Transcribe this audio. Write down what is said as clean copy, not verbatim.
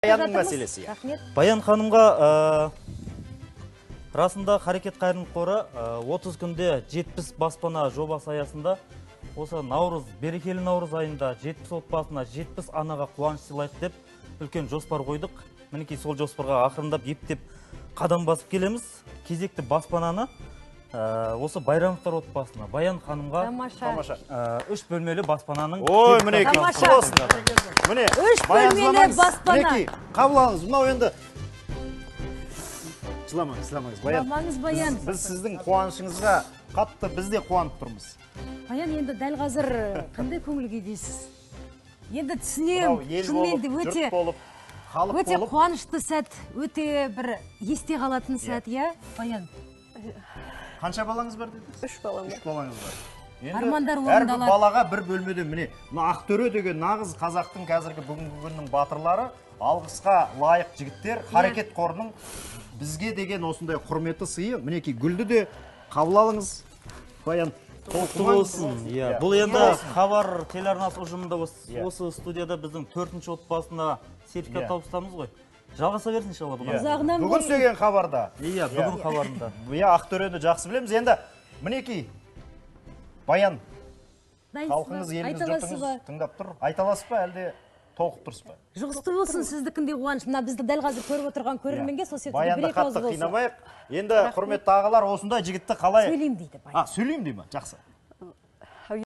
Баянның мәселесі. Баян ханымға расында Харекет қайырымдылық қоры 30 күнде 70 баспана жобасы аясында осы берекелі наурыз айында 70 отбасына 70 анаға қуаныш сыйлайық деп үлкен жоспар қойдық. Мінекей сол жоспарға ақырындап ептеп қадам басып келеміз. Кезекті баспананы осы Байрамовтар отбасына Баян ханымға 3 бөлмелі баспананың Ой, мінекей, міне 3 бөлмелі баспана. Мінекей, қабыл алыңыз, мынау енді Жыламаңыз, Баян. Біз сіздің қуанышыңызға қатты біз де қуанып тұрмыз. Баян, енді дәл қазір қандай көңілге дейсіз? Енді түсінем, шынымен де өте қуанышты сәт, өте бір есте қалатын сәт, иә, Баян? Қанша балаңыз бар дедіңіз? 3 балам бар. 3 балаңыз бар. Армандар Әрбір орындалады. балаға бір бөлмеде, міне, Ақтөре деген нағыз қазақтың қазіргі бүгінгі күннің батырлары, алғысқа лайық жігіттер, Харекет қорының бізге деген осындай құрметі сыйы, мінекей гүлді де қабыл алыңыз. Баян, толықты болсын. Бұл енді хабар телеарнасы ұжымында осы студияда біздің 4-ші отбасына сертификат табыстамыз ғой. Жалғаса берсін иншалла бұған. Бүгін сөйген хабарда. Иә, бүгін хабарында. Ақтөрені жақсы білеміз. Енді мінекей Баян, халқыңыз, еліңіз, жұртыңыз тыңдап тұр. Айталасыз ба, әлде толқып тұрсыз ба? Жұғысты болсын сіздікіндей қуаныш. Мына бізді дәл қазір көріп отырған көрерменге сол сияқты Баянды қатты қинамайық. Енді құрметті ағалар, осындай жігітті қалай? Сөйлеймін дейді Баян. Сөйлеймін дейді ма? Жақсы.